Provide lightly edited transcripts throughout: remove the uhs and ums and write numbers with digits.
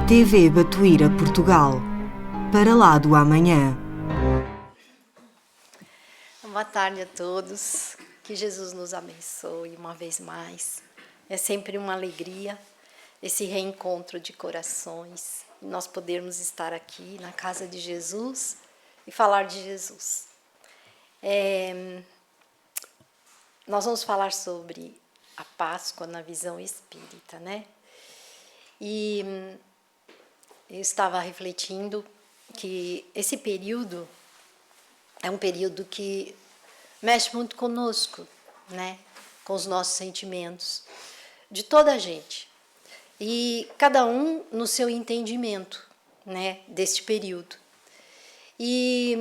TV Batuíra Portugal, para lá do amanhã. Boa tarde a todos, que Jesus nos abençoe uma vez mais. É sempre uma alegria esse reencontro de corações, nós podermos estar aqui na casa de Jesus e falar de Jesus. Nós vamos falar sobre a Páscoa na visão espírita, né? E eu estava refletindo que esse período é um período que mexe muito conosco, né? Com os nossos sentimentos, de toda a gente. E cada um no seu entendimento, né? Deste período. E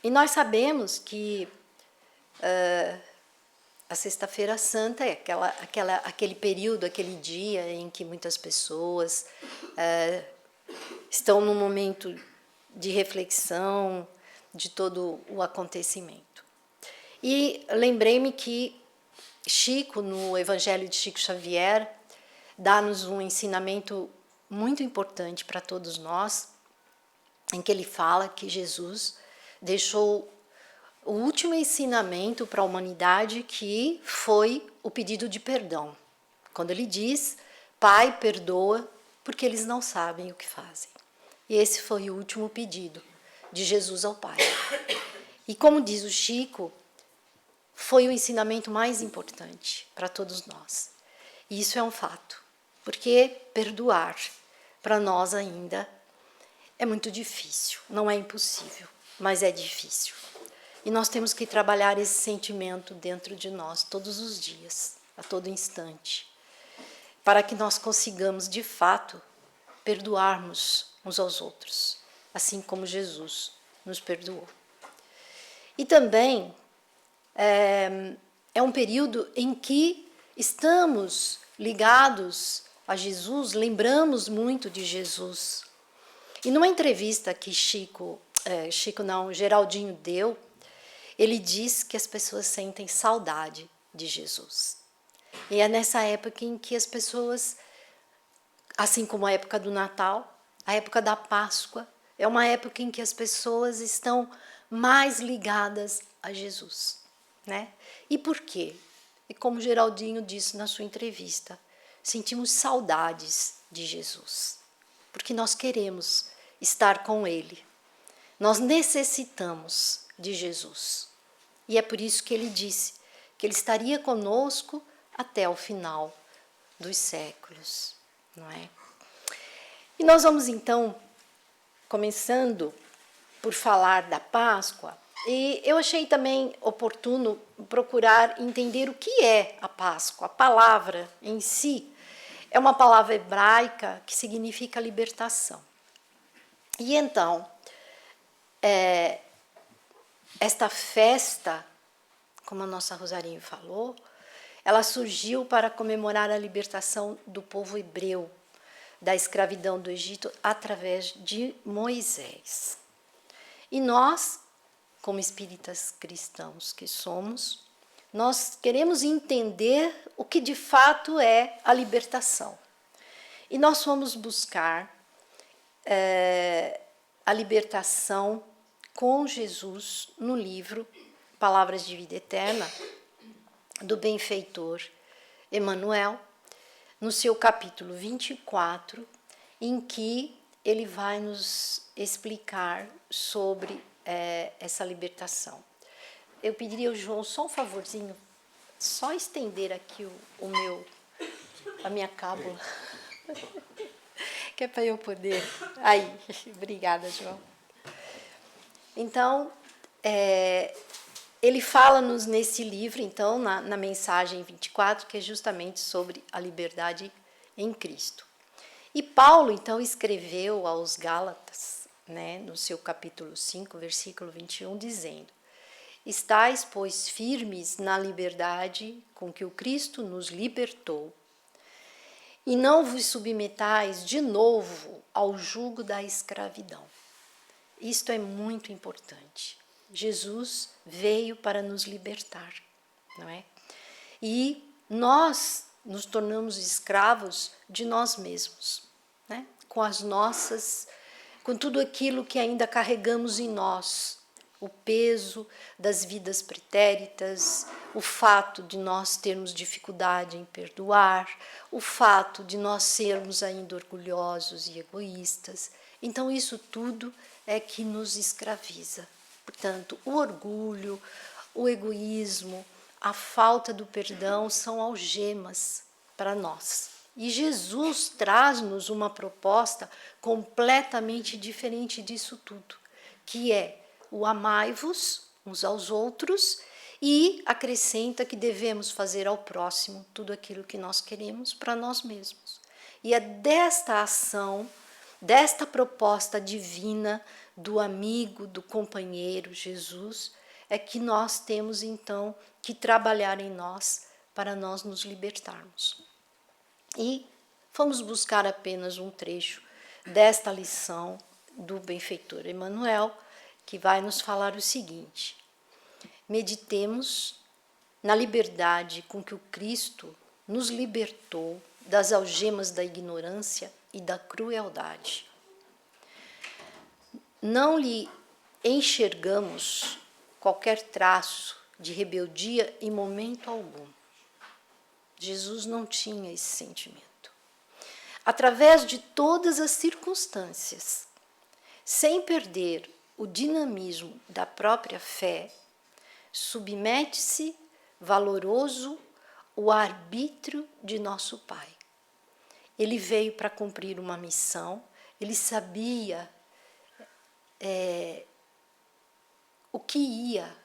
nós sabemos que a Sexta-feira Santa é aquele período, aquele dia em que muitas pessoas estão num momento de reflexão de todo o acontecimento. E lembrei-me que Chico, no Evangelho de Chico Xavier, dá-nos um ensinamento muito importante para todos nós, em que ele fala que Jesus deixou o último ensinamento para a humanidade, que foi o pedido de perdão. Quando ele diz: Pai, perdoa, porque eles não sabem o que fazem. E esse foi o último pedido de Jesus ao Pai. E como diz o Chico, foi o ensinamento mais importante para todos nós. E isso é um fato, porque perdoar para nós ainda é muito difícil. Não é impossível, mas é difícil. E nós temos que trabalhar esse sentimento dentro de nós todos os dias, a todo instante, para que nós consigamos, de fato, perdoarmos uns aos outros, assim como Jesus nos perdoou. E também é um período em que estamos ligados a Jesus, lembramos muito de Jesus. E numa entrevista que Geraldinho deu, ele diz que as pessoas sentem saudade de Jesus. E é nessa época em que as pessoas, assim como a época do Natal, a época da Páscoa, é uma época em que as pessoas estão mais ligadas a Jesus, né? E por quê? E como Geraldinho disse na sua entrevista, sentimos saudades de Jesus, porque nós queremos estar com Ele. Nós necessitamos de Jesus. E é por isso que ele disse que ele estaria conosco até o final dos séculos, não é? E nós vamos então, começando por falar da Páscoa, e eu achei também oportuno procurar entender o que é a Páscoa. A palavra em si é uma palavra hebraica que significa libertação. E então, esta festa, como a nossa Rosarinho falou, ela surgiu para comemorar a libertação do povo hebreu da escravidão do Egito através de Moisés. E nós, como espíritas cristãos que somos, nós queremos entender o que de fato é a libertação. E nós fomos buscar a libertação com Jesus no livro Palavras de Vida Eterna, do benfeitor Emmanuel, no seu capítulo 24, em que ele vai nos explicar sobre essa libertação. Eu pediria ao João só um favorzinho, só estender aqui a minha cábula, que é para eu poder... Aí, obrigada, João. Então, ele fala-nos nesse livro, então, na mensagem 24, que é justamente sobre a liberdade em Cristo. E Paulo, então, escreveu aos Gálatas, né, no seu capítulo 5, versículo 21, dizendo: Estais, pois, firmes na liberdade com que o Cristo nos libertou, e não vos submetais de novo ao jugo da escravidão. Isto é muito importante. Jesus veio para nos libertar, não é? E nós nos tornamos escravos de nós mesmos, né? com tudo aquilo que ainda carregamos em nós, o peso das vidas pretéritas, o fato de nós termos dificuldade em perdoar, o fato de nós sermos ainda orgulhosos e egoístas. Então, isso tudo é que nos escraviza. Portanto, o orgulho, o egoísmo, a falta do perdão são algemas para nós. E Jesus traz-nos uma proposta completamente diferente disso tudo, que é o amai-vos uns aos outros e acrescenta que devemos fazer ao próximo tudo aquilo que nós queremos para nós mesmos. E é desta ação, desta proposta divina do amigo, do companheiro Jesus, é que nós temos então que trabalhar em nós para nós nos libertarmos. E vamos buscar apenas um trecho desta lição do benfeitor Emmanuel, que vai nos falar o seguinte: meditemos na liberdade com que o Cristo nos libertou das algemas da ignorância e da crueldade. Não lhe enxergamos qualquer traço de rebeldia em momento algum. Jesus não tinha esse sentimento. Através de todas as circunstâncias, sem perder o dinamismo da própria fé, submete-se valoroso o arbítrio de nosso Pai. Ele veio para cumprir uma missão, ele sabia o que ia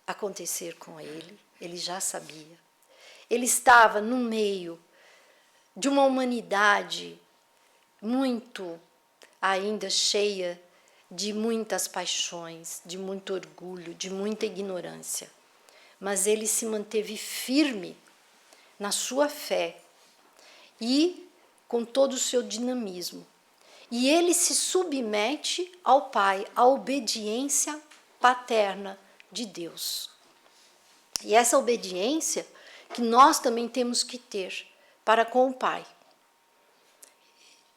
acontecer com ele já sabia. Ele estava no meio de uma humanidade muito ainda cheia de muitas paixões, de muito orgulho, de muita ignorância. Mas ele se manteve firme na sua fé e com todo o seu dinamismo. E ele se submete ao Pai, à obediência paterna de Deus. E essa obediência que nós também temos que ter para com o Pai.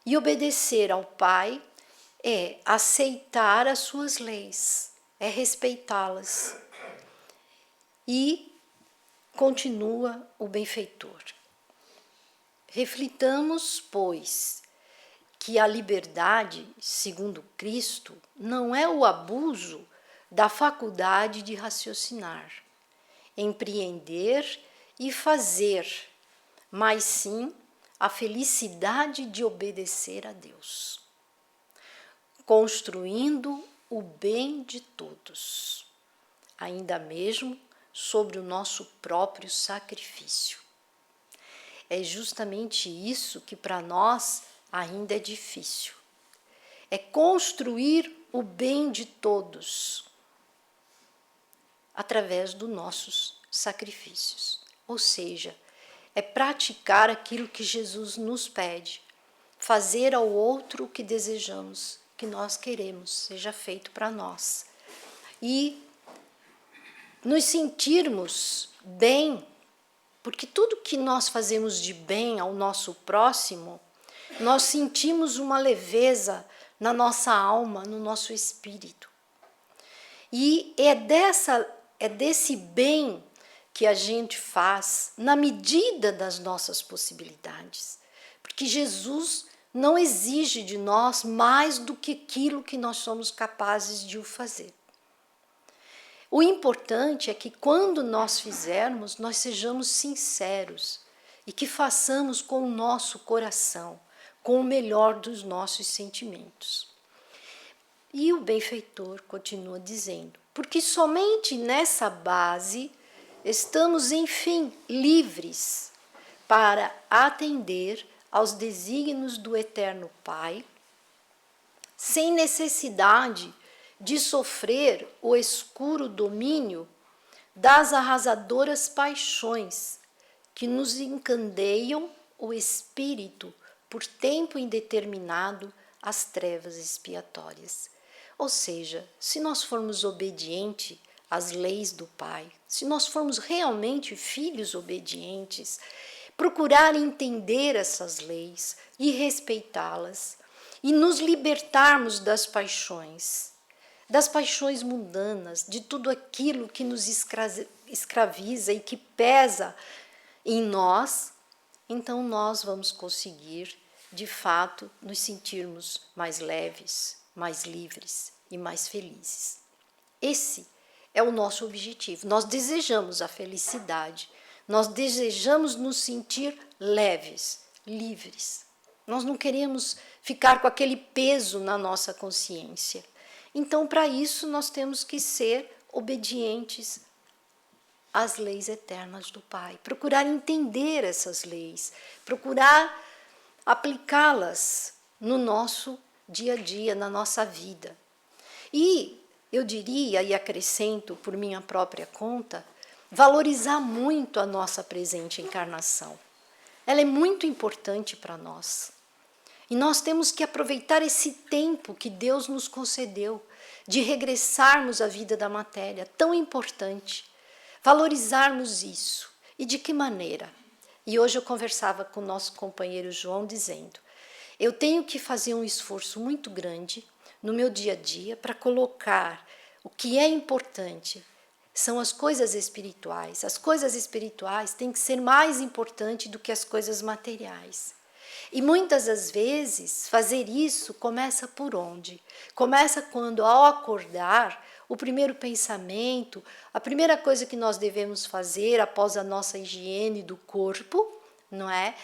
E obedecer ao Pai é aceitar as suas leis, é respeitá-las. E continua o benfeitor. Reflitamos, pois, que a liberdade, segundo Cristo, não é o abuso da faculdade de raciocinar, empreender e fazer, mas sim a felicidade de obedecer a Deus, construindo o bem de todos, ainda mesmo sobre o nosso próprio sacrifício. É justamente isso que para nós ainda é difícil. É construir o bem de todos através dos nossos sacrifícios. Ou seja, é praticar aquilo que Jesus nos pede, fazer ao outro o que desejamos, que nós queremos, seja feito para nós. E nos sentirmos bem, porque tudo que nós fazemos de bem ao nosso próximo, nós sentimos uma leveza na nossa alma, no nosso espírito. E é desse bem que a gente faz na medida das nossas possibilidades. Porque Jesus não exige de nós mais do que aquilo que nós somos capazes de o fazer. O importante é que quando nós fizermos, nós sejamos sinceros e que façamos com o nosso coração, com o melhor dos nossos sentimentos. E o benfeitor continua dizendo: porque somente nessa base estamos, enfim, livres para atender aos desígnios do Eterno Pai, sem necessidade de sofrer o escuro domínio das arrasadoras paixões que nos encandeiam o espírito por tempo indeterminado às trevas expiatórias. Ou seja, se nós formos obedientes às leis do Pai, se nós formos realmente filhos obedientes, procurar entender essas leis e respeitá-las, e nos libertarmos das paixões mundanas, de tudo aquilo que nos escraviza e que pesa em nós, então nós vamos conseguir, de fato, nos sentirmos mais leves, mais livres e mais felizes. Esse é o nosso objetivo. Nós desejamos a felicidade, nós desejamos nos sentir leves, livres. Nós não queremos ficar com aquele peso na nossa consciência. Então, para isso, nós temos que ser obedientes às leis eternas do Pai. Procurar entender essas leis, procurar aplicá-las no nosso dia a dia, na nossa vida. E eu diria, e acrescento por minha própria conta, valorizar muito a nossa presente encarnação. Ela é muito importante para nós. E nós temos que aproveitar esse tempo que Deus nos concedeu de regressarmos à vida da matéria, tão importante. Valorizarmos isso. E de que maneira? E hoje eu conversava com o nosso companheiro João dizendo, eu tenho que fazer um esforço muito grande no meu dia a dia para colocar o que é importante. São as coisas espirituais. As coisas espirituais têm que ser mais importantes do que as coisas materiais. E muitas das vezes fazer isso começa por onde? Começa quando, ao acordar, o primeiro pensamento, a primeira coisa que nós devemos fazer após a nossa higiene do corpo, não é?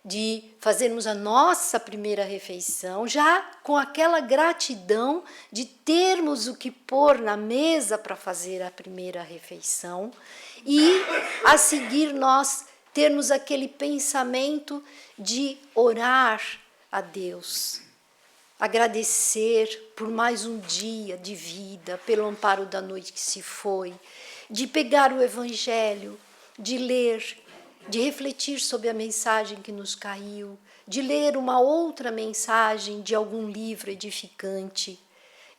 De fazermos a nossa primeira refeição, já com aquela gratidão de termos o que pôr na mesa para fazer a primeira refeição e a seguir nós termos aquele pensamento de orar a Deus, agradecer por mais um dia de vida, pelo amparo da noite que se foi, de pegar o Evangelho, de ler, de refletir sobre a mensagem que nos caiu, de ler uma outra mensagem de algum livro edificante.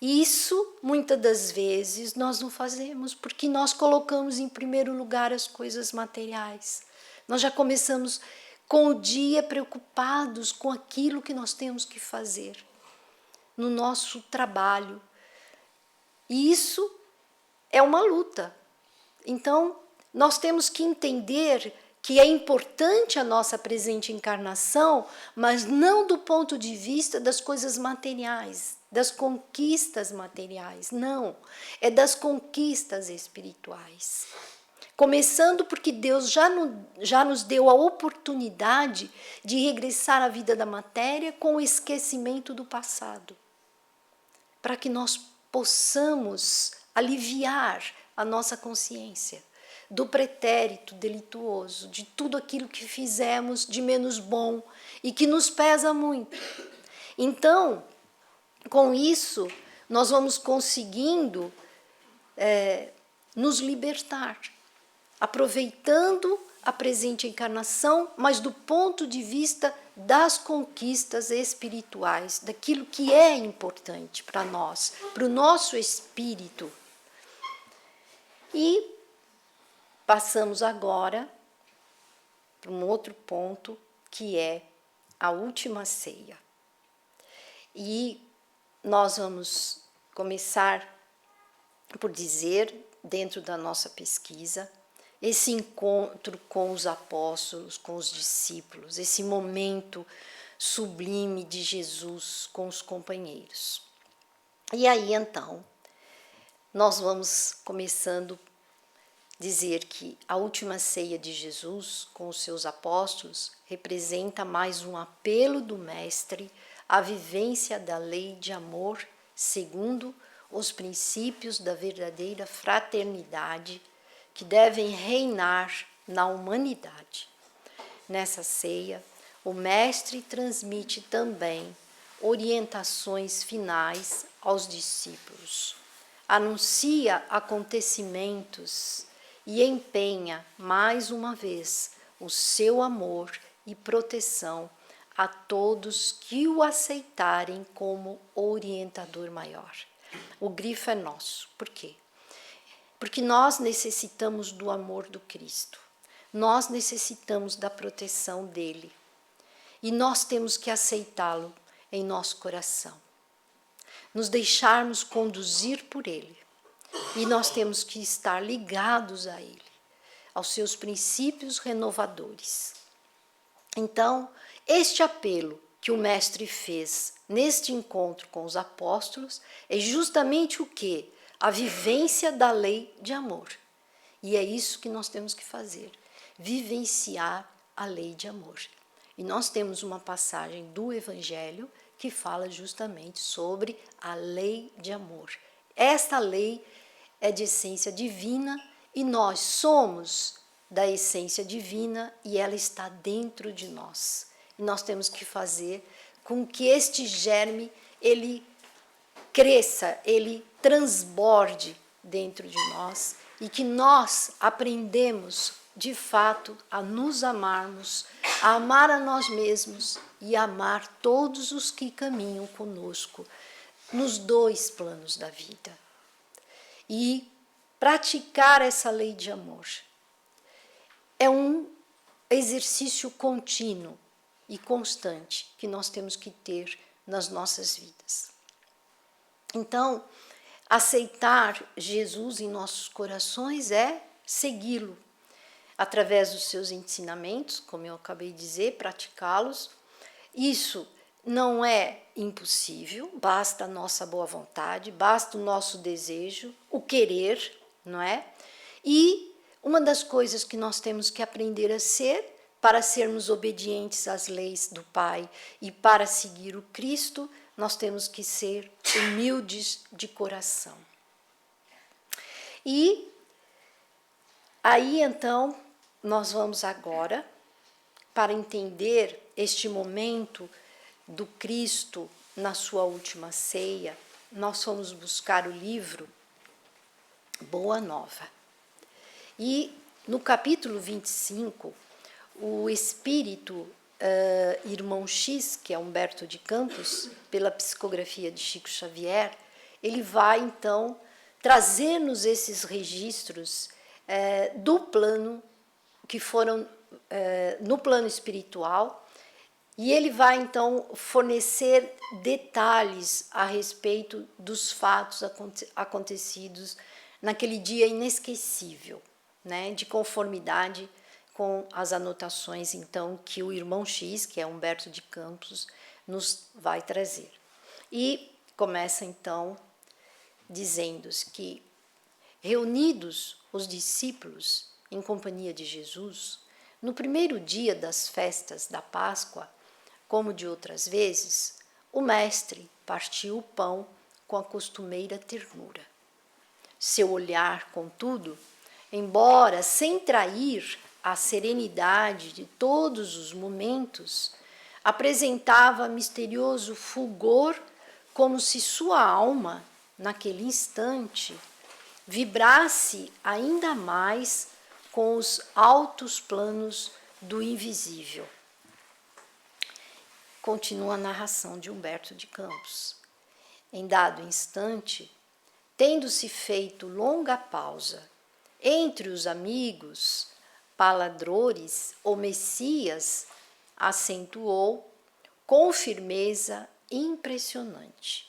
E isso, muitas das vezes, nós não fazemos, porque nós colocamos em primeiro lugar as coisas materiais. Nós já começamos com o dia preocupados com aquilo que nós temos que fazer no nosso trabalho. E isso é uma luta. Então, nós temos que entender que é importante a nossa presente encarnação, mas não do ponto de vista das coisas materiais, das conquistas materiais, não. É das conquistas espirituais. Começando porque Deus já nos deu a oportunidade de regressar à vida da matéria com o esquecimento do passado, para que nós possamos aliviar a nossa consciência do pretérito delituoso, de tudo aquilo que fizemos de menos bom e que nos pesa muito. Então, com isso, nós vamos conseguindo nos libertar, aproveitando a presente encarnação, mas do ponto de vista das conquistas espirituais, daquilo que é importante para nós, para o nosso espírito. E passamos agora para um outro ponto, que é a última ceia. E nós vamos começar por dizer, dentro da nossa pesquisa, esse encontro com os apóstolos, com os discípulos, esse momento sublime de Jesus com os companheiros. E aí, então, nós vamos começando a dizer que a última ceia de Jesus com os seus apóstolos representa mais um apelo do Mestre à vivência da lei de amor segundo os princípios da verdadeira fraternidade que devem reinar na humanidade. Nessa ceia, o Mestre transmite também orientações finais aos discípulos, anuncia acontecimentos e empenha mais uma vez o seu amor e proteção a todos que o aceitarem como orientador maior. O grifo é nosso. Por quê? Porque nós necessitamos do amor do Cristo, nós necessitamos da proteção dele e nós temos que aceitá-lo em nosso coração, nos deixarmos conduzir por Ele. E nós temos que estar ligados a Ele, aos seus princípios renovadores. Então, este apelo que o Mestre fez neste encontro com os apóstolos é justamente o quê? A vivência da lei de amor. E é isso que nós temos que fazer, vivenciar a lei de amor. E nós temos uma passagem do Evangelho que fala justamente sobre a lei de amor. Esta lei é de essência divina e nós somos da essência divina e ela está dentro de nós. E nós temos que fazer com que este germe, ele cresça, ele transborde dentro de nós e que nós aprendemos, de fato, a nos amarmos, a amar a nós mesmos e a amar todos os que caminham conosco nos dois planos da vida. E praticar essa lei de amor é um exercício contínuo e constante que nós temos que ter nas nossas vidas. Então, aceitar Jesus em nossos corações é segui-lo através dos seus ensinamentos, como eu acabei de dizer, praticá-los. Isso não é impossível, basta a nossa boa vontade, basta o nosso desejo, o querer, não é? E uma das coisas que nós temos que aprender a ser, para sermos obedientes às leis do Pai e para seguir o Cristo, nós temos que ser humildes de coração. E aí, então, nós vamos agora, para entender este momento do Cristo na sua última ceia, nós fomos buscar o livro Boa Nova. E no capítulo 25, o espírito Irmão X, que é Humberto de Campos, pela psicografia de Chico Xavier, ele vai então trazer-nos esses registros do plano, que foram no plano espiritual, e ele vai então fornecer detalhes a respeito dos fatos acontecidos naquele dia inesquecível, né, de conformidade com as anotações, então, que o Irmão X, que é Humberto de Campos, nos vai trazer. E começa, então, dizendo que, reunidos os discípulos em companhia de Jesus, no primeiro dia das festas da Páscoa, como de outras vezes, o Mestre partiu o pão com a costumeira ternura. Seu olhar, contudo, embora sem trair a serenidade de todos os momentos, apresentava misterioso fulgor, como se sua alma, naquele instante, vibrasse ainda mais com os altos planos do invisível. Continua a narração de Humberto de Campos. Em dado instante, tendo-se feito longa pausa entre os amigos, paladrores ou Messias, acentuou com firmeza impressionante: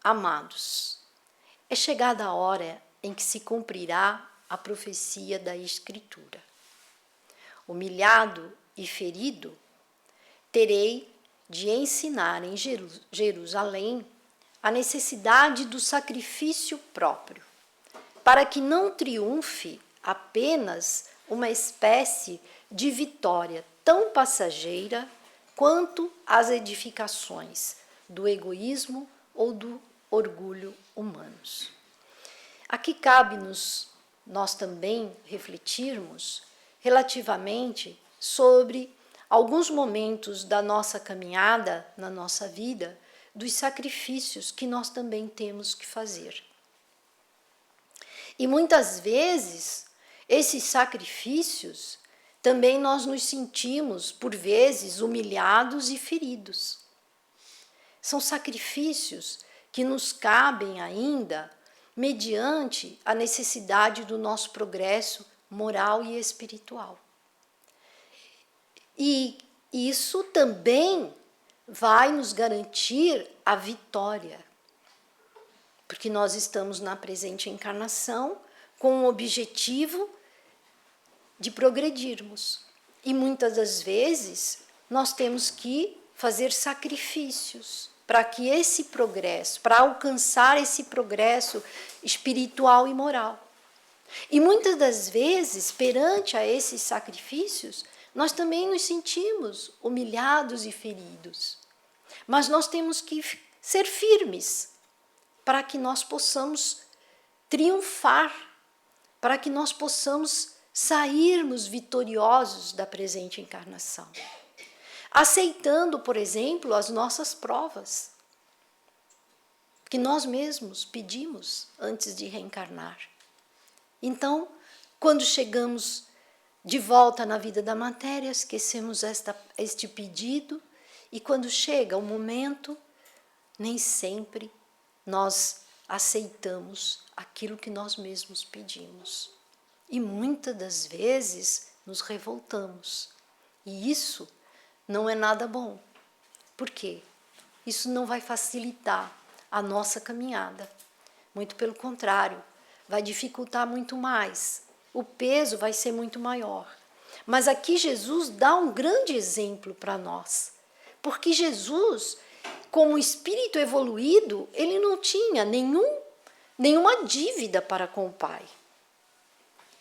Amados, é chegada a hora em que se cumprirá a profecia da Escritura. Humilhado e ferido, terei de ensinar em Jerusalém a necessidade do sacrifício próprio, para que não triunfe apenas uma espécie de vitória tão passageira quanto as edificações do egoísmo ou do orgulho humanos. Aqui cabe-nos nós também refletirmos relativamente sobre alguns momentos da nossa caminhada na nossa vida, dos sacrifícios que nós também temos que fazer. E muitas vezes, esses sacrifícios, também nós nos sentimos, por vezes, humilhados e feridos. São sacrifícios que nos cabem ainda mediante a necessidade do nosso progresso moral e espiritual. E isso também vai nos garantir a vitória. Porque nós estamos na presente encarnação com o objetivo de progredirmos. E muitas das vezes nós temos que fazer sacrifícios para que esse progresso, para alcançar esse progresso espiritual e moral. E muitas das vezes, perante a esses sacrifícios, nós também nos sentimos humilhados e feridos. Mas nós temos que ser firmes para que nós possamos triunfar, para que nós possamos sairmos vitoriosos da presente encarnação. Aceitando, por exemplo, as nossas provas, que nós mesmos pedimos antes de reencarnar. Então, quando chegamos de volta na vida da matéria, esquecemos este pedido, e quando chega o momento, nem sempre nós aceitamos aquilo que nós mesmos pedimos. E muitas das vezes nos revoltamos. E isso não é nada bom. Por quê? Isso não vai facilitar a nossa caminhada. Muito pelo contrário, vai dificultar muito mais. O peso vai ser muito maior. Mas aqui Jesus dá um grande exemplo para nós. Porque Jesus, como espírito evoluído, ele não tinha nenhuma dívida para com o Pai.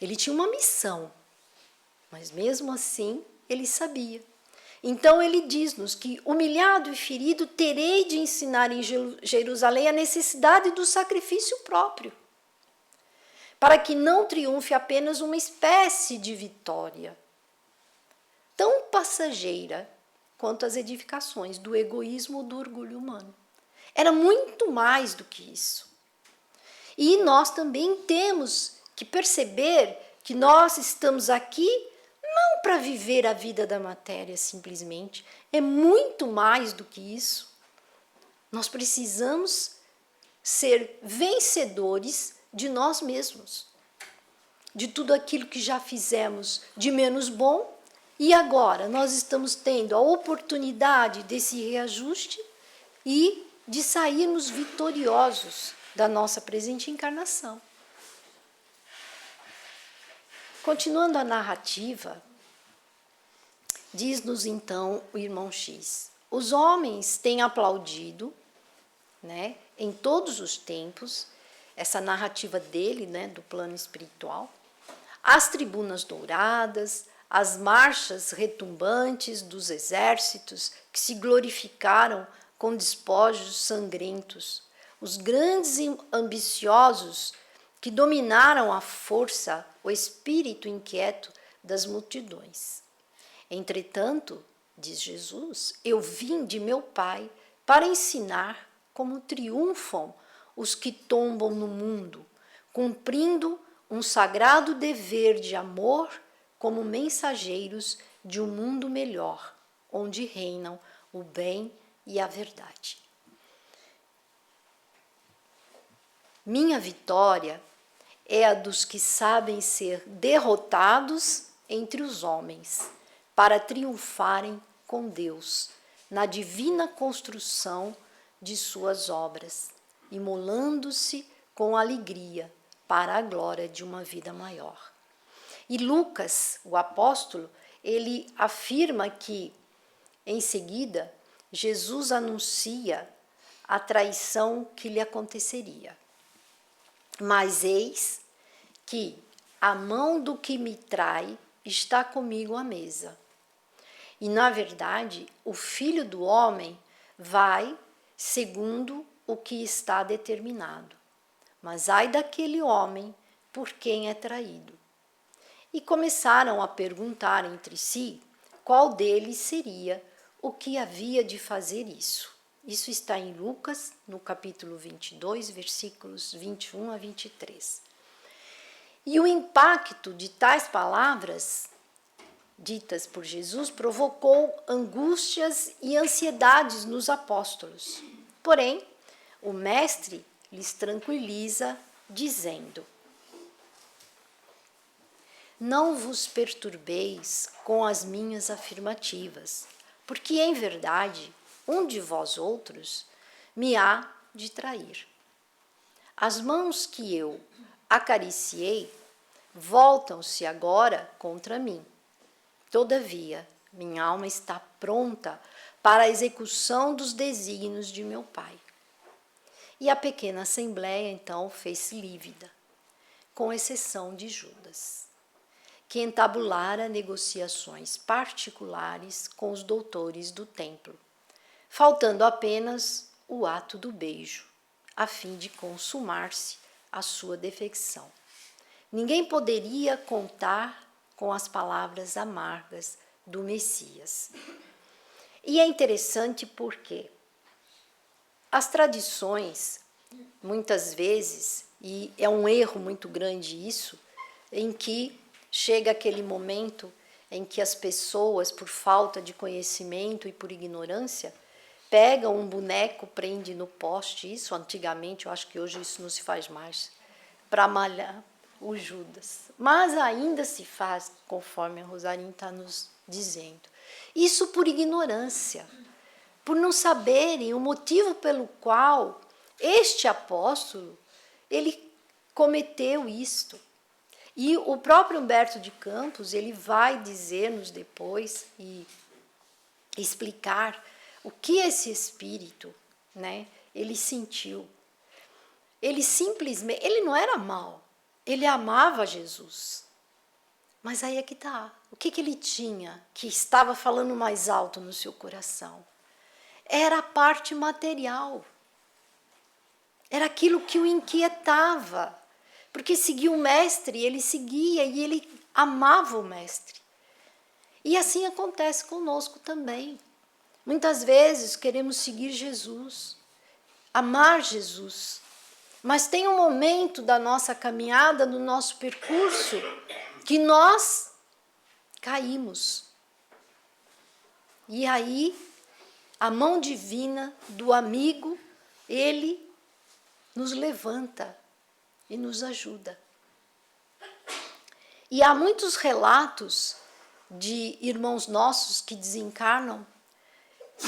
Ele tinha uma missão, mas mesmo assim ele sabia. Então ele diz-nos que, humilhado e ferido, terei de ensinar em Jerusalém a necessidade do sacrifício próprio, para que não triunfe apenas uma espécie de vitória, tão passageira quanto as edificações do egoísmo ou do orgulho humano. Era muito mais do que isso. E nós também temos que perceber que nós estamos aqui não para viver a vida da matéria simplesmente, é muito mais do que isso. Nós precisamos ser vencedores de nós mesmos, de tudo aquilo que já fizemos de menos bom, e agora nós estamos tendo a oportunidade desse reajuste e de sairmos vitoriosos da nossa presente encarnação. Continuando a narrativa, diz-nos então o irmão X: os homens têm aplaudido, em todos os tempos, essa narrativa dele, do plano espiritual, as tribunas douradas, as marchas retumbantes dos exércitos que se glorificaram com despojos sangrentos, os grandes e ambiciosos que dominaram a força, o espírito inquieto das multidões. Entretanto, diz Jesus, eu vim de meu Pai para ensinar como triunfam os que tombam no mundo, cumprindo um sagrado dever de amor como mensageiros de um mundo melhor, onde reinam o bem e a verdade. Minha vitória é a dos que sabem ser derrotados entre os homens, para triunfarem com Deus na divina construção de suas obras, imolando-se com alegria para a glória de uma vida maior. E Lucas, o apóstolo, ele afirma que, em seguida, Jesus anuncia a traição que lhe aconteceria. Mas eis que a mão do que me trai está comigo à mesa. E, na verdade, o Filho do Homem vai segundo o que está determinado. Mas ai daquele homem por quem é traído. E começaram a perguntar entre si qual deles seria o que havia de fazer isso. Isso está em Lucas, no capítulo 22, versículos 21 a 23. E o impacto de tais palavras ditas por Jesus provocou angústias e ansiedades nos apóstolos. Porém, o mestre lhes tranquiliza, dizendo: não vos perturbeis com as minhas afirmativas, porque em verdade um de vós outros me há de trair. As mãos que eu acariciei voltam-se agora contra mim. Todavia, minha alma está pronta para a execução dos desígnios de meu Pai. E a pequena assembleia, então, fez-se lívida, com exceção de Judas, que entabulara negociações particulares com os doutores do templo, faltando apenas o ato do beijo, a fim de consumar-se a sua defecção. Ninguém poderia contar com as palavras amargas do Messias. E é interessante porque as tradições, muitas vezes, e é um erro muito grande isso, em que chega aquele momento em que as pessoas, por falta de conhecimento e por ignorância, pegam um boneco, prende no poste, isso antigamente, eu acho que hoje isso não se faz mais, para malhar o Judas. Mas ainda se faz, conforme a Rosarinha está nos dizendo. Isso por ignorância, por não saberem o motivo pelo qual este apóstolo, ele cometeu isto. E o próprio Humberto de Campos, ele vai dizer-nos depois e explicar o que esse espírito, né, ele sentiu. Ele simplesmente, ele não era mau, ele amava Jesus. Mas aí é que está. O que ele tinha que estava falando mais alto no seu coração? Era a parte material. Era aquilo que o inquietava. Porque seguia o mestre, ele seguia e ele amava o mestre. E assim acontece conosco também. Muitas vezes queremos seguir Jesus, amar Jesus, mas tem um momento da nossa caminhada, do nosso percurso, que nós caímos. E aí, a mão divina do amigo, ele nos levanta e nos ajuda. E há muitos relatos de irmãos nossos que desencarnam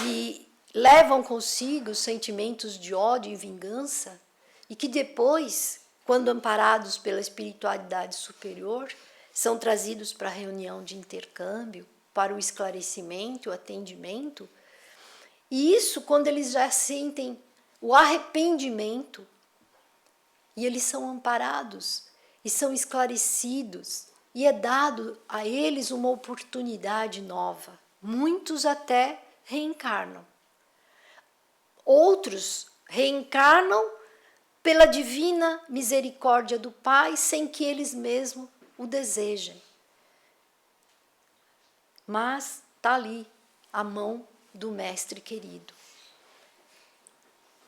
e levam consigo sentimentos de ódio e vingança, e que depois, quando amparados pela espiritualidade superior, são trazidos para a reunião de intercâmbio, para o esclarecimento, o atendimento. E isso quando eles já sentem o arrependimento, e eles são amparados, e são esclarecidos, e é dado a eles uma oportunidade nova. Muitos até reencarnam. Outros reencarnam pela divina misericórdia do Pai, sem que eles mesmos o desejem. Mas está ali a mão do Mestre querido.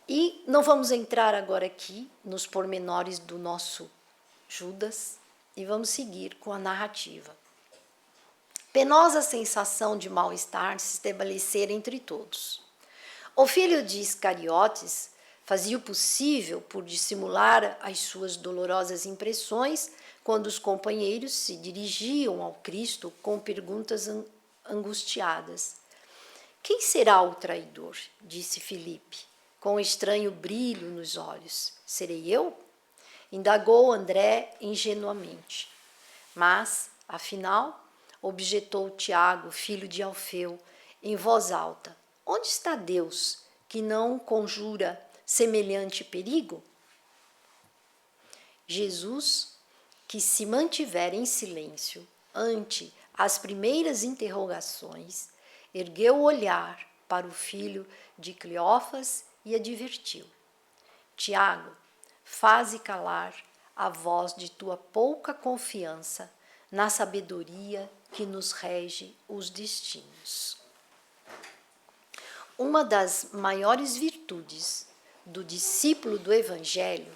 E não vamos entrar agora aqui nos pormenores do nosso Judas e vamos seguir com a narrativa. Penosa sensação de mal-estar se estabelecer entre todos. O filho de Iscariotes fazia o possível por dissimular as suas dolorosas impressões quando os companheiros se dirigiam ao Cristo com perguntas angustiadas. Quem será o traidor? Disse Filipe, com um estranho brilho nos olhos. Serei eu? Indagou André ingenuamente. Mas, afinal, objetou Tiago, filho de Alfeu, em voz alta: onde está Deus, que não conjura semelhante perigo? Jesus, que se mantivera em silêncio ante as primeiras interrogações, ergueu o olhar para o filho de Cleófas e advertiu: Tiago, faze calar a voz de tua pouca confiança na sabedoria que nos rege os destinos. Uma das maiores virtudes do discípulo do Evangelho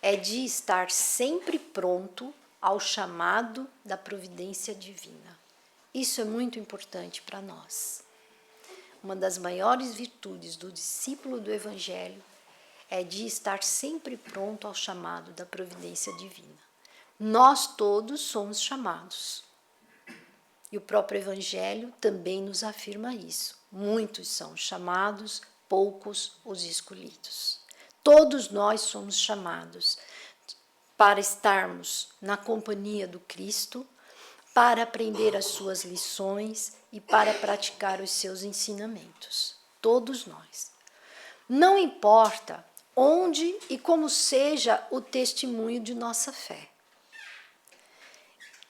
é de estar sempre pronto ao chamado da providência divina. Isso é muito importante para nós. Uma das maiores virtudes do discípulo do Evangelho é de estar sempre pronto ao chamado da providência divina. Nós todos somos chamados. E o próprio Evangelho também nos afirma isso. Muitos são chamados, poucos os escolhidos. Todos nós somos chamados para estarmos na companhia do Cristo, para aprender as suas lições e para praticar os seus ensinamentos. Todos nós. Não importa onde e como seja o testemunho de nossa fé.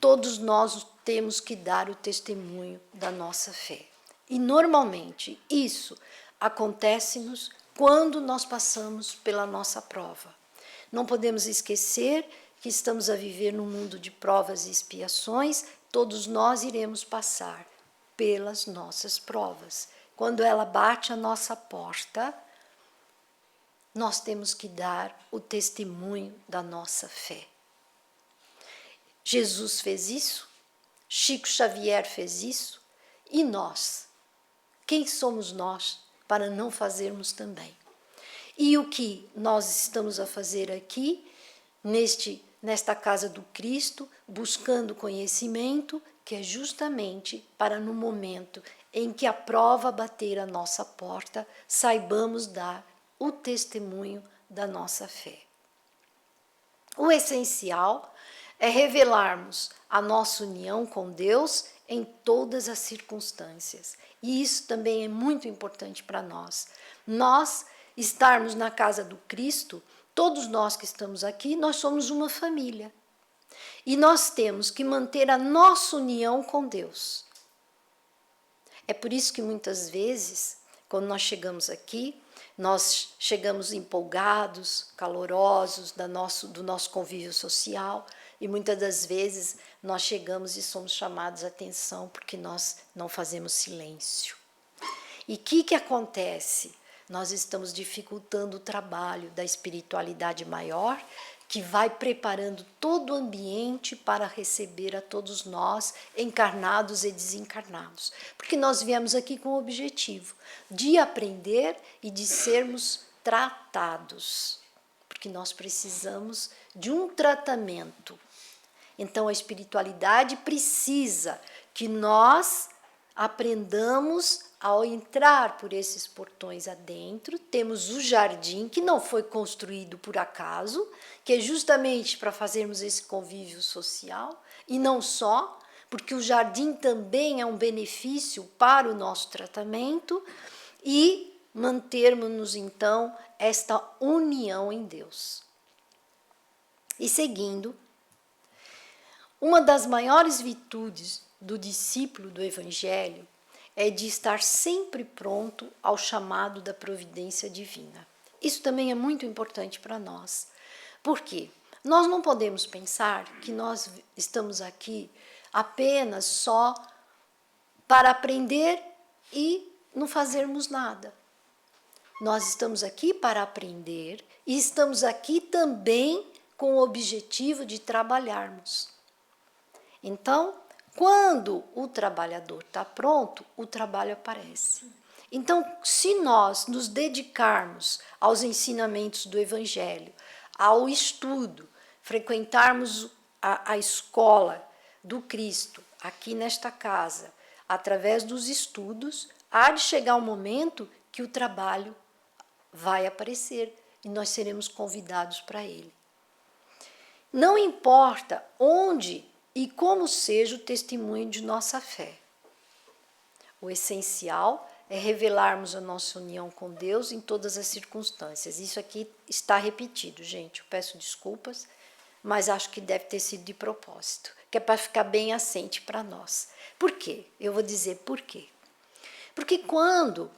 Todos nós temos que dar o testemunho da nossa fé. E normalmente isso acontece-nos quando nós passamos pela nossa prova. Não podemos esquecer que estamos a viver num mundo de provas e expiações. Todos nós iremos passar pelas nossas provas. Quando ela bate a nossa porta, nós temos que dar o testemunho da nossa fé. Jesus fez isso, Chico Xavier fez isso, e nós? Quem somos nós para não fazermos também? E o que nós estamos a fazer aqui, nesta casa do Cristo, buscando conhecimento, que é justamente para no momento em que a prova bater a nossa porta, saibamos dar o testemunho da nossa fé. O essencial é revelarmos a nossa união com Deus em todas as circunstâncias. E isso também é muito importante para nós. Nós estarmos na casa do Cristo, todos nós que estamos aqui, nós somos uma família. E nós temos que manter a nossa união com Deus. É por isso que muitas vezes, quando nós chegamos aqui, nós chegamos empolgados, calorosos do nosso convívio social, e muitas das vezes nós chegamos e somos chamados a atenção porque nós não fazemos silêncio. E o que acontece? Nós estamos dificultando o trabalho da espiritualidade maior, que vai preparando todo o ambiente para receber a todos nós, encarnados e desencarnados. Porque nós viemos aqui com o objetivo de aprender e de sermos tratados. Porque nós precisamos de um tratamento. Então, a espiritualidade precisa que nós aprendamos ao entrar por esses portões adentro. Temos o jardim, que não foi construído por acaso, que é justamente para fazermos esse convívio social, e não só, porque o jardim também é um benefício para o nosso tratamento, e mantermos-nos, então, esta união em Deus. E seguindo, uma das maiores virtudes do discípulo do Evangelho é de estar sempre pronto ao chamado da providência divina. Isso também é muito importante para nós. Por quê? Nós não podemos pensar que nós estamos aqui apenas só para aprender e não fazermos nada. Nós estamos aqui para aprender e estamos aqui também com o objetivo de trabalharmos. Então, quando o trabalhador está pronto, o trabalho aparece. Então, se nós nos dedicarmos aos ensinamentos do Evangelho, ao estudo, frequentarmos a escola do Cristo aqui nesta casa, através dos estudos, há de chegar um momento que o trabalho vai aparecer e nós seremos convidados para ele. Não importa onde e como seja o testemunho de nossa fé. O essencial é revelarmos a nossa união com Deus em todas as circunstâncias. Isso aqui está repetido, gente. Eu peço desculpas, mas acho que deve ter sido de propósito, que é para ficar bem assente para nós. Por quê? Eu vou dizer por quê. Porque quando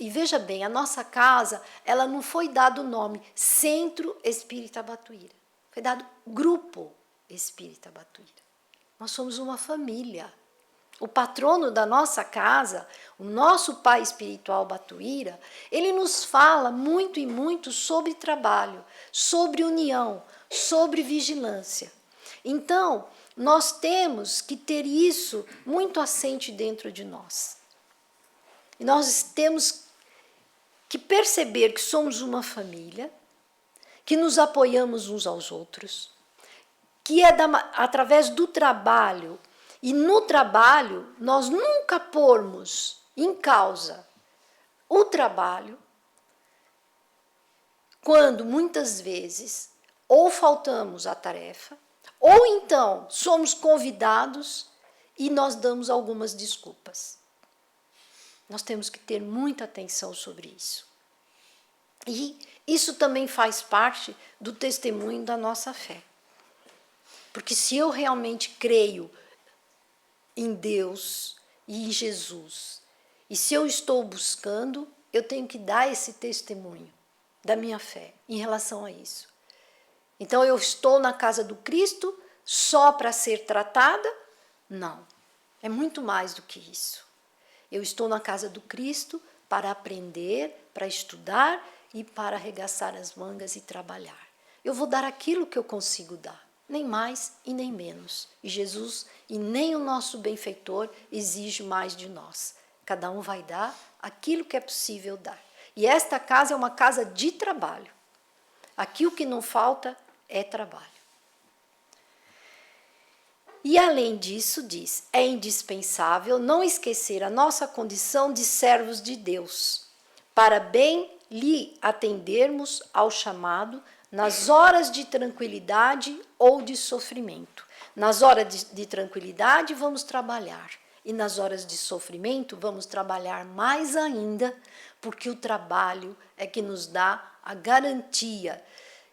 e veja bem, a nossa casa, ela não foi dado o nome Centro Espírita Batuíra. Foi dado Grupo Espírita Batuíra. Nós somos uma família. O patrono da nossa casa, o nosso pai espiritual Batuíra, ele nos fala muito e muito sobre trabalho, sobre união, sobre vigilância. Então, nós temos que ter isso muito assente dentro de nós. E nós temos que perceber que somos uma família, que nos apoiamos uns aos outros, que é através do trabalho E no trabalho, nós nunca pormos em causa o trabalho, quando muitas vezes ou faltamos à tarefa, ou então somos convidados e nós damos algumas desculpas. Nós temos que ter muita atenção sobre isso. E isso também faz parte do testemunho da nossa fé. Porque se eu realmente creio em Deus e em Jesus, e se eu estou buscando, eu tenho que dar esse testemunho da minha fé em relação a isso. Então eu estou na casa do Cristo só para ser tratada? Não, é muito mais do que isso. Eu estou na casa do Cristo para aprender, para estudar e para arregaçar as mangas e trabalhar. Eu vou dar aquilo que eu consigo dar, nem mais e nem menos. E Jesus e nem o nosso benfeitor exige mais de nós. Cada um vai dar aquilo que é possível dar. E esta casa é uma casa de trabalho. Aqui o que não falta é trabalho. E além disso, diz, é indispensável não esquecer a nossa condição de servos de Deus, para bem lhe atendermos ao chamado nas horas de tranquilidade ou de sofrimento. Nas horas de tranquilidade vamos trabalhar, e nas horas de sofrimento vamos trabalhar mais ainda, porque o trabalho é que nos dá a garantia,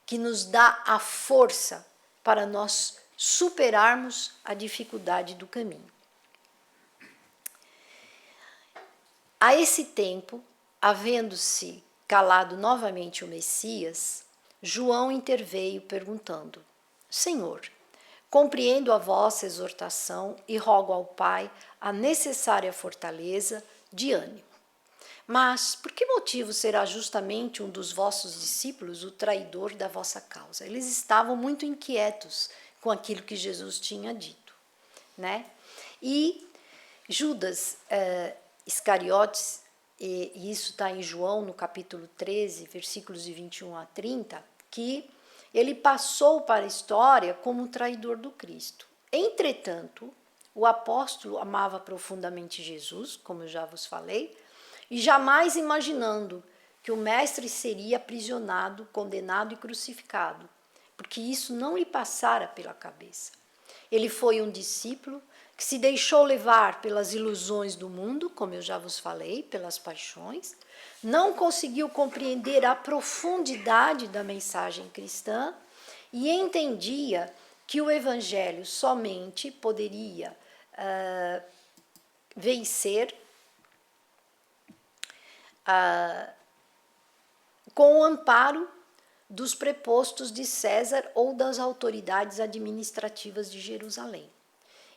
que nos dá a força para nós superarmos a dificuldade do caminho. A esse tempo, havendo-se calado novamente o Messias, João interveio perguntando: Senhor, compreendo a vossa exortação e rogo ao Pai a necessária fortaleza de ânimo. Mas por que motivo será justamente um dos vossos discípulos o traidor da vossa causa? Eles estavam muito inquietos com aquilo que Jesus tinha dito, né? E Judas Iscariotes, e isso está em João, no capítulo 13, versículos de 21 a 30, que ele passou para a história como o traidor do Cristo. Entretanto, o apóstolo amava profundamente Jesus, como eu já vos falei, e jamais imaginando que o mestre seria aprisionado, condenado e crucificado, porque isso não lhe passara pela cabeça. Ele foi um discípulo que se deixou levar pelas ilusões do mundo, como eu já vos falei, pelas paixões, não conseguiu compreender a profundidade da mensagem cristã e entendia que o evangelho somente poderia vencer com o amparo dos prepostos de César ou das autoridades administrativas de Jerusalém.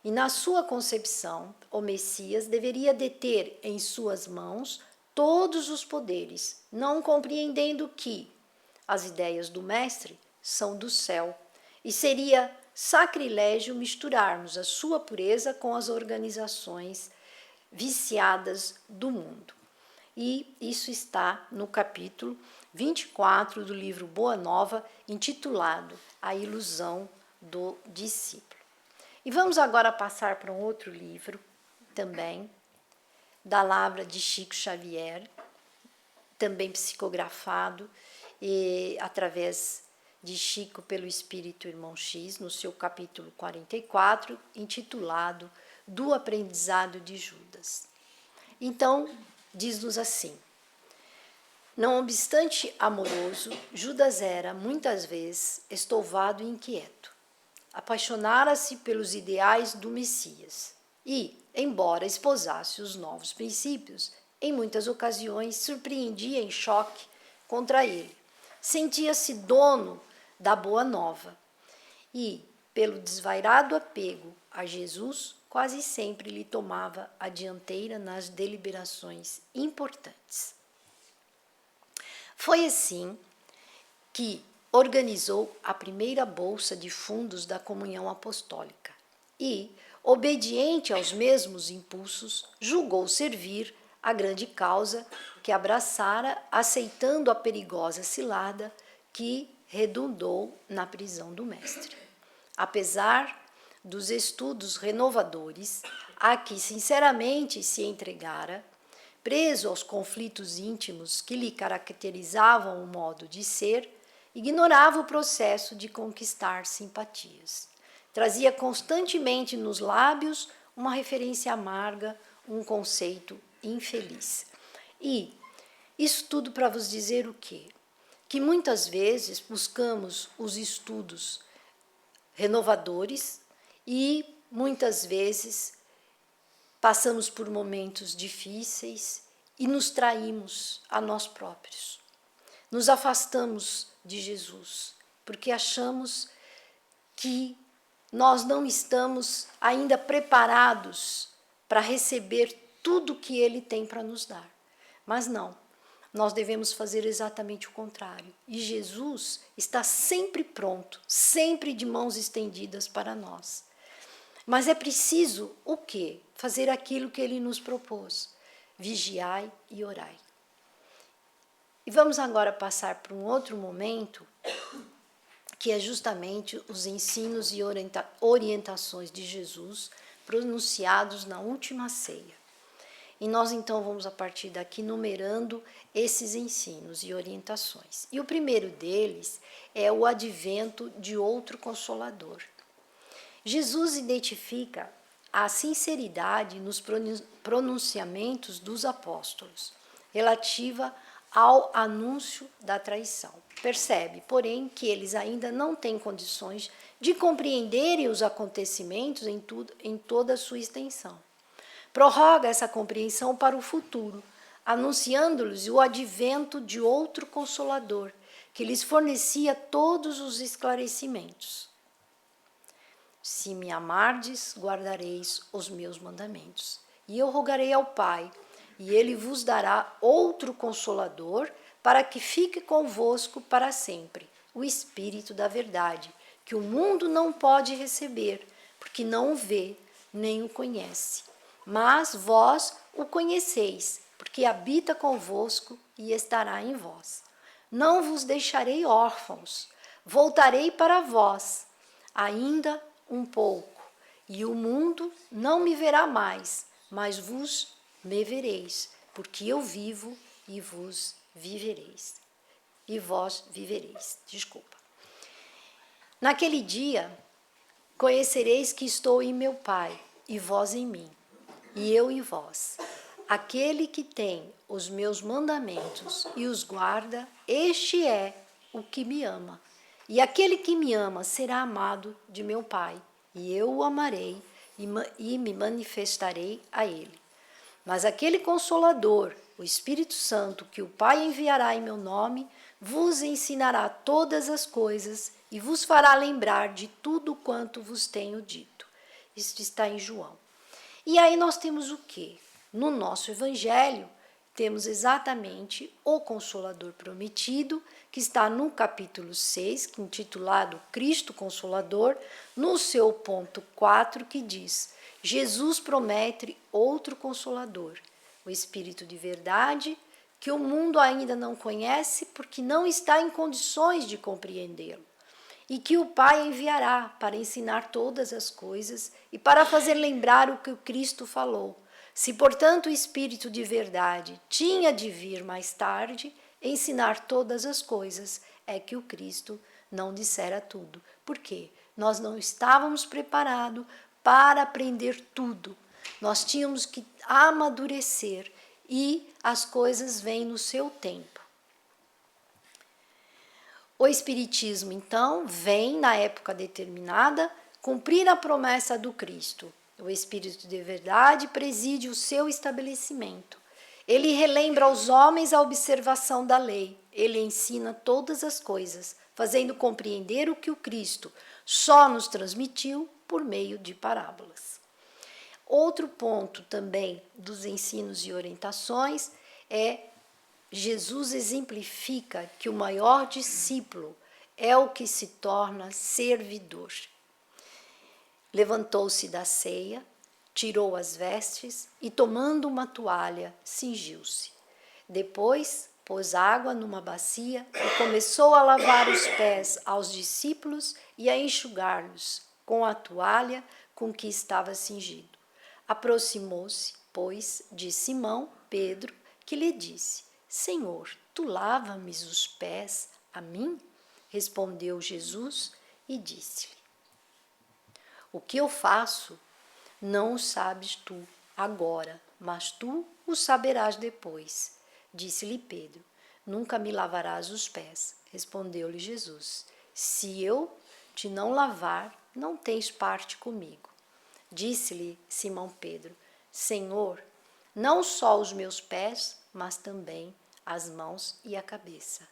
E na sua concepção, o Messias deveria deter em suas mãos todos os poderes, não compreendendo que as ideias do Mestre são do céu, e seria sacrilégio misturarmos a sua pureza com as organizações viciadas do mundo. E isso está no capítulo 24 do livro Boa Nova, intitulado A Ilusão do Discípulo. E vamos agora passar para um outro livro, também, da Lavra de Chico Xavier, também psicografado através de Chico pelo Espírito Irmão X, no seu capítulo 44, intitulado Do Aprendizado de Judas. Então, diz-nos assim: não obstante amoroso, Judas era, muitas vezes, estouvado e inquieto. Apaixonara-se pelos ideais do Messias e, embora esposasse os novos princípios, em muitas ocasiões surpreendia em choque contra ele. Sentia-se dono da boa nova e, pelo desvairado apego a Jesus, quase sempre lhe tomava a dianteira nas deliberações importantes. Foi assim que organizou a primeira bolsa de fundos da comunhão apostólica e, obediente aos mesmos impulsos, julgou servir a grande causa que abraçara, aceitando a perigosa cilada que redundou na prisão do mestre. Apesar dos estudos renovadores a que sinceramente se entregara, preso aos conflitos íntimos que lhe caracterizavam o modo de ser, ignorava o processo de conquistar simpatias. Trazia constantemente nos lábios uma referência amarga, um conceito infeliz. E isso tudo para vos dizer o quê? Que muitas vezes buscamos os estudos renovadores e muitas vezes passamos por momentos difíceis e nos traímos a nós próprios. Nos afastamos de Jesus, porque achamos que nós não estamos ainda preparados para receber tudo que Ele tem para nos dar. Mas não, nós devemos fazer exatamente o contrário. E Jesus está sempre pronto, sempre de mãos estendidas para nós. Mas é preciso o quê? Fazer aquilo que Ele nos propôs. Vigiai e orai. E vamos agora passar para um outro momento, que é justamente os ensinos e orientações de Jesus pronunciados na última ceia. E nós então vamos a partir daqui numerando esses ensinos e orientações. E o primeiro deles é o advento de outro Consolador. Jesus identifica a sinceridade nos pronunciamentos dos apóstolos, relativa ao anúncio da traição. Percebe, porém, que eles ainda não têm condições de compreenderem os acontecimentos em toda a sua extensão. Prorroga essa compreensão para o futuro, anunciando-lhes o advento de outro Consolador, que lhes fornecia todos os esclarecimentos. Se me amardes, guardareis os meus mandamentos. E eu rogarei ao Pai, e ele vos dará outro Consolador, para que fique convosco para sempre, o Espírito da verdade, que o mundo não pode receber, porque não o vê, nem o conhece. Mas vós o conheceis, porque habita convosco e estará em vós. Não vos deixarei órfãos, voltarei para vós, ainda um pouco, e o mundo não me verá mais, mas vos me vereis, porque eu vivo e vos vivereis. E vós vivereis. Desculpa. Naquele dia, conhecereis que estou em meu Pai, e vós em mim, e eu em vós. Aquele que tem os meus mandamentos e os guarda, este é o que me ama. E aquele que me ama será amado de meu Pai, e eu o amarei e me manifestarei a ele. Mas aquele Consolador, o Espírito Santo, que o Pai enviará em meu nome, vos ensinará todas as coisas e vos fará lembrar de tudo quanto vos tenho dito. Isso está em João. E aí nós temos o quê? No nosso Evangelho, temos exatamente o Consolador prometido, que está no capítulo 6, intitulado Cristo Consolador, no seu ponto 4, que diz: Jesus promete outro Consolador, o Espírito de verdade, que o mundo ainda não conhece porque não está em condições de compreendê-lo, e que o Pai enviará para ensinar todas as coisas e para fazer lembrar o que o Cristo falou. Se, portanto, o Espírito de verdade tinha de vir mais tarde, ensinar todas as coisas, é que o Cristo não dissera tudo. Por quê? Nós não estávamos preparados para aprender tudo. Nós tínhamos que amadurecer e as coisas vêm no seu tempo. O Espiritismo, então, vem na época determinada cumprir a promessa do Cristo. O Espírito de verdade preside o seu estabelecimento. Ele relembra aos homens a observação da lei. Ele ensina todas as coisas, fazendo compreender o que o Cristo só nos transmitiu por meio de parábolas. Outro ponto também dos ensinos e orientações é Jesus exemplifica que o maior discípulo é o que se torna servidor. Levantou-se da ceia, tirou as vestes e, tomando uma toalha, cingiu-se. Depois, pôs água numa bacia e começou a lavar os pés aos discípulos e a enxugar-los com a toalha com que estava cingido. Aproximou-se, pois, de Simão Pedro, que lhe disse: Senhor, tu lava-me os pés a mim? Respondeu Jesus e disse-lhe: O que eu faço não o sabes tu agora, mas tu o saberás depois. Disse-lhe Pedro: Nunca me lavarás os pés. Respondeu-lhe Jesus: Se eu te não lavar, não tens parte comigo. Disse-lhe Simão Pedro: Senhor, não só os meus pés, mas também as mãos e a cabeça.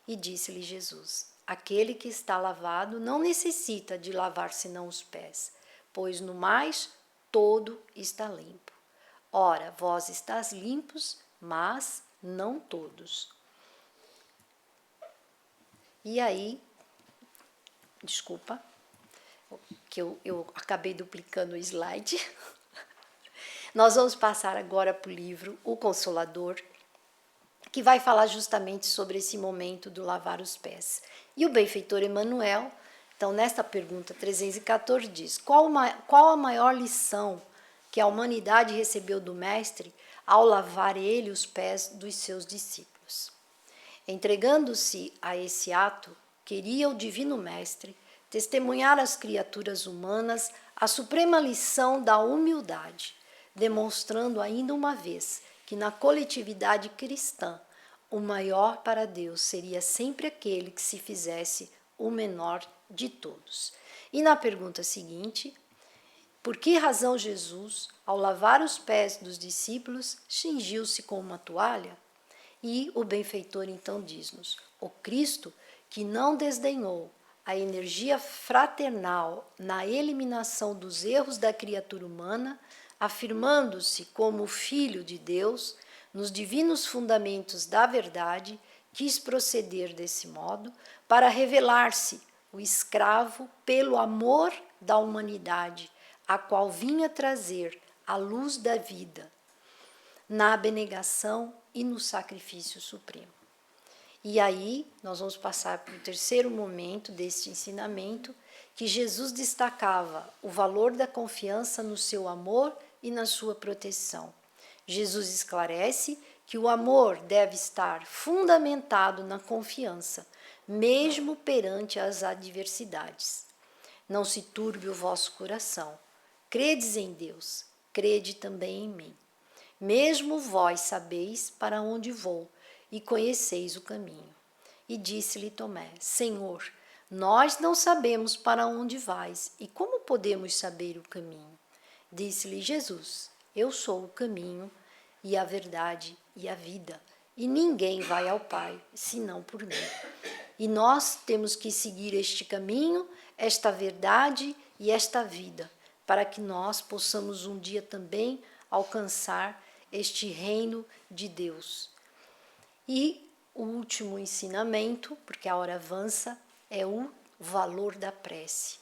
E disse-lhe Jesus: Aquele que está lavado não necessita de lavar senão os pés, pois no mais todo está limpo. Ora, vós estáis limpos, mas não todos. E aí, desculpa, que eu acabei duplicando o slide. Nós vamos passar agora para o livro O Consolador, que vai falar justamente sobre esse momento do lavar os pés. E o benfeitor Emmanuel, então, nesta pergunta 314, diz: qual a maior lição que a humanidade recebeu do Mestre ao lavar ele os pés dos seus discípulos? Entregando-se a esse ato, queria o Divino Mestre testemunhar às criaturas humanas a suprema lição da humildade, demonstrando ainda uma vez que na coletividade cristã o maior para Deus seria sempre aquele que se fizesse o menor de todos. E na pergunta seguinte, por que razão Jesus, ao lavar os pés dos discípulos, cingiu-se com uma toalha? E o benfeitor então diz-nos: o Cristo, que não desdenhou a energia fraternal na eliminação dos erros da criatura humana, afirmando-se como Filho de Deus, nos divinos fundamentos da verdade, quis proceder desse modo para revelar-se o escravo pelo amor da humanidade, a qual vinha trazer a luz da vida, na abnegação e no sacrifício supremo. E aí nós vamos passar para o terceiro momento deste ensinamento, que Jesus destacava o valor da confiança no seu amor e na sua proteção. Jesus esclarece que o amor deve estar fundamentado na confiança, mesmo perante as adversidades. Não se turbe o vosso coração. Credes em Deus, crede também em mim. Mesmo vós sabeis para onde vou e conheceis o caminho. E disse-lhe Tomé: Senhor, nós não sabemos para onde vais, e como podemos saber o caminho? Disse-lhe Jesus: Eu sou o caminho e a verdade e a vida, e ninguém vai ao Pai senão por mim. E nós temos que seguir este caminho, esta verdade e esta vida, para que nós possamos um dia também alcançar este reino de Deus. E o último ensinamento, porque a hora avança, é o valor da prece.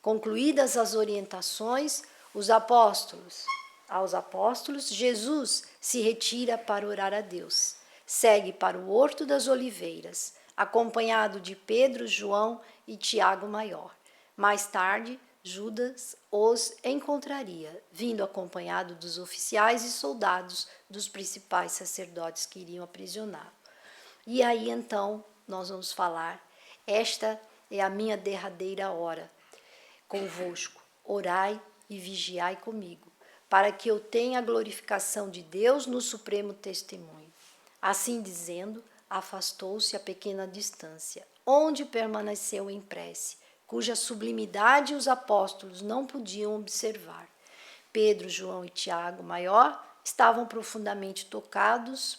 Concluídas as orientações, aos apóstolos, Jesus se retira para orar a Deus. Segue para o Horto das Oliveiras, acompanhado de Pedro, João e Tiago Maior. Mais tarde, Judas os encontraria, vindo acompanhado dos oficiais e soldados dos principais sacerdotes que iriam aprisioná-lo. E aí então nós vamos falar: esta é a minha derradeira hora convosco, orai e vigiai comigo, para que eu tenha a glorificação de Deus no supremo testemunho. Assim dizendo, afastou-se a pequena distância, onde permaneceu em prece, cuja sublimidade os apóstolos não podiam observar. Pedro, João e Tiago Maior estavam profundamente tocados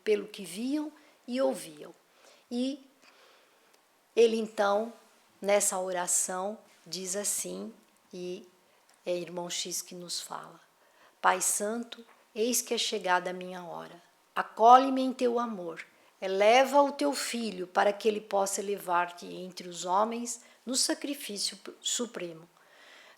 pelo que viam e ouviam. E ele então, nessa oração, diz assim, e é irmão X que nos fala: Pai Santo, eis que é chegada a minha hora. Acolhe-me em teu amor. Eleva o teu filho para que ele possa elevar-te entre os homens no sacrifício supremo.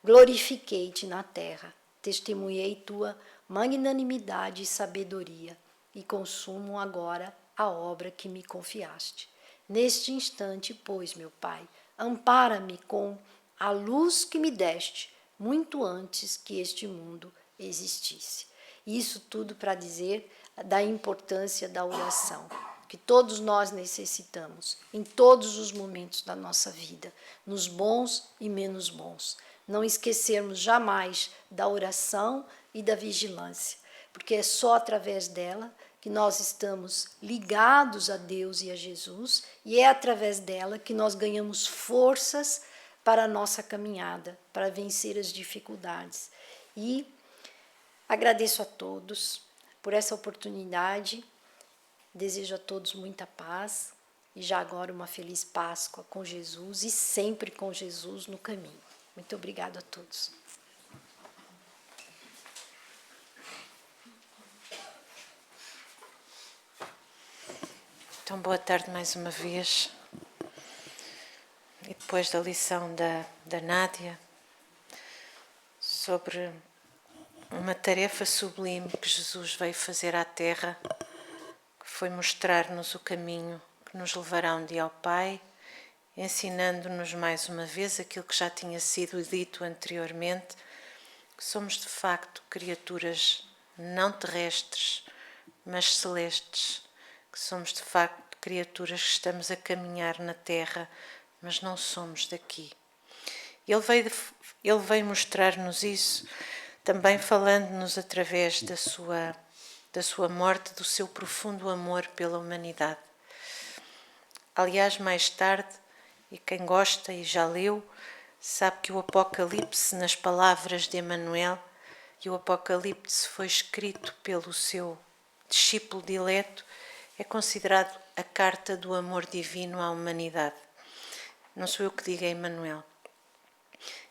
Glorifiquei-te na terra, testemunhei tua magnanimidade e sabedoria, e consumo agora a obra que me confiaste. Neste instante, pois, meu Pai, ampara-me com a luz que me deste muito antes que este mundo existisse. Isso tudo para dizer da importância da oração, que todos nós necessitamos, em todos os momentos da nossa vida, nos bons e menos bons. Não esquecermos jamais da oração e da vigilância, porque é só através dela que nós estamos ligados a Deus e a Jesus, e é através dela que nós ganhamos forças para a nossa caminhada, para vencer as dificuldades. E agradeço a todos por essa oportunidade, desejo a todos muita paz e já agora uma feliz Páscoa com Jesus e sempre com Jesus no caminho. Muito obrigada a todos. Então, boa tarde mais uma vez. E depois da lição da Nádia sobre uma tarefa sublime que Jesus veio fazer à Terra, que foi mostrar-nos o caminho que nos levará um dia ao Pai, ensinando-nos mais uma vez aquilo que já tinha sido dito anteriormente, que somos de facto criaturas não terrestres, mas celestes, que somos de facto criaturas que estamos a caminhar na Terra, mas não somos daqui. Ele veio mostrar-nos isso, também falando-nos através da sua morte, do seu profundo amor pela humanidade. Aliás, mais tarde, e quem gosta e já leu, sabe que o Apocalipse, nas palavras de Emmanuel, e o Apocalipse foi escrito pelo seu discípulo dileto, é considerado a carta do amor divino à humanidade. Não sou eu que digo, é Emmanuel.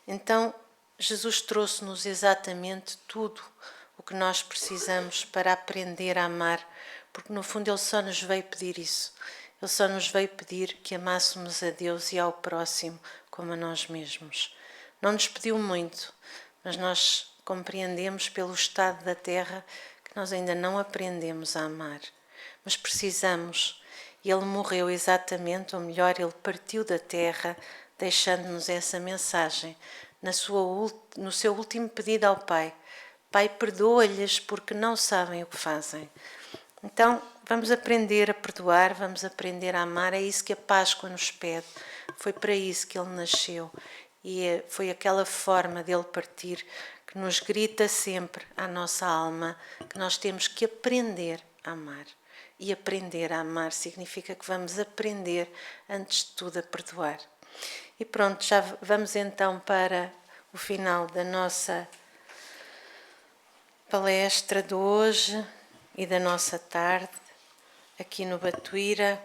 Então, Jesus trouxe-nos exatamente tudo o que nós precisamos para aprender a amar, porque no fundo Ele só nos veio pedir isso. Ele só nos veio pedir que amássemos a Deus e ao próximo como a nós mesmos. Não nos pediu muito, mas nós compreendemos pelo estado da Terra que nós ainda não aprendemos a amar. Mas precisamos. Ele morreu exatamente, ou melhor, Ele partiu da Terra, deixando-nos essa mensagem no seu último pedido ao Pai. Pai, perdoa-lhes porque não sabem o que fazem. Então, vamos aprender a perdoar, vamos aprender a amar, é isso que a Páscoa nos pede. Foi para isso que Ele nasceu e foi aquela forma dele partir que nos grita sempre à nossa alma que nós temos que aprender a amar. E aprender a amar significa que vamos aprender, antes de tudo, a perdoar. E pronto, já vamos então para o final da nossa palestra de hoje e da nossa tarde, aqui no Batuíra.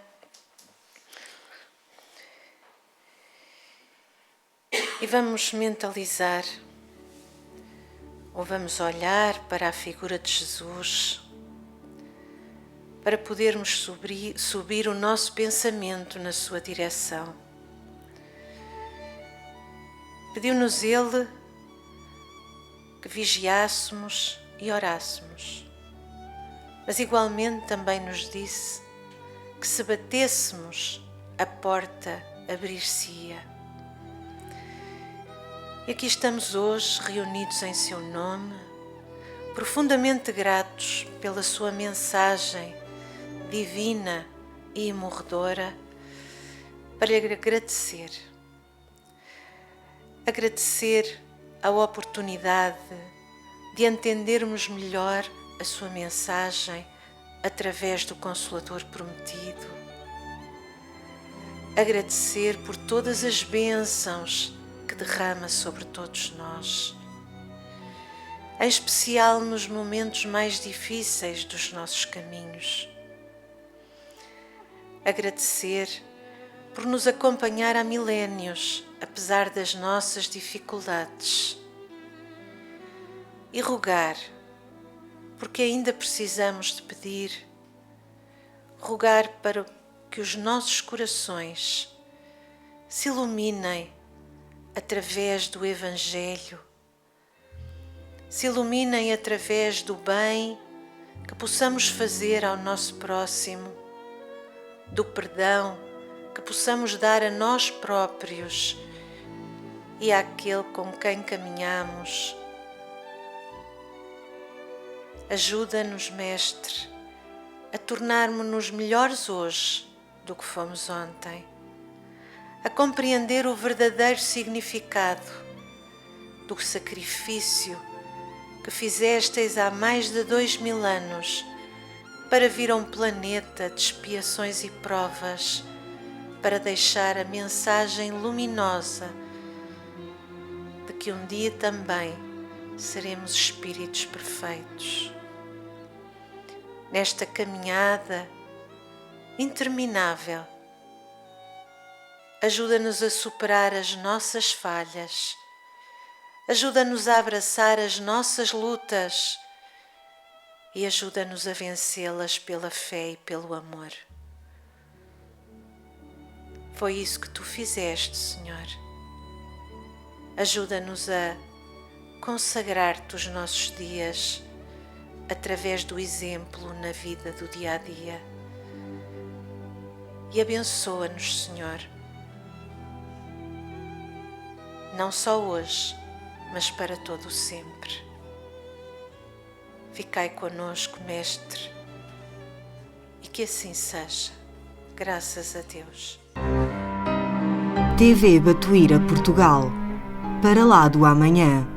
E vamos mentalizar, ou vamos olhar para a figura de Jesus, para podermos subir o nosso pensamento na sua direção. Pediu-nos Ele que vigiássemos e orássemos, mas igualmente também nos disse que se batêssemos, a porta abrir-se-ia. E aqui estamos hoje reunidos em seu nome, profundamente gratos pela sua mensagem divina e imorredora, para lhe agradecer. Agradecer a oportunidade de entendermos melhor a sua mensagem através do Consolador prometido. Agradecer por todas as bênçãos que derrama sobre todos nós, em especial nos momentos mais difíceis dos nossos caminhos. Agradecer por nos acompanhar há milénios, apesar das nossas dificuldades. E rogar, porque ainda precisamos de pedir, rogar para que os nossos corações se iluminem através do Evangelho, se iluminem através do bem que possamos fazer ao nosso próximo, do perdão que possamos dar a nós próprios e àquele com quem caminhamos. Ajuda-nos, Mestre, a tornarmos-nos melhores hoje do que fomos ontem, a compreender o verdadeiro significado do sacrifício que fizestes há mais de 2000 anos para vir a um planeta de expiações e provas, para deixar a mensagem luminosa de que um dia também seremos espíritos perfeitos. Nesta caminhada interminável, ajuda-nos a superar as nossas falhas, ajuda-nos a abraçar as nossas lutas e ajuda-nos a vencê-las pela fé e pelo amor. Foi isso que tu fizeste, Senhor. Ajuda-nos a consagrar-te os nossos dias através do exemplo na vida do dia a dia. E abençoa-nos, Senhor, não só hoje, mas para todo o sempre. Ficai conosco, Mestre, e que assim seja, graças a Deus. TV Batuíra Portugal, para lá do amanhã.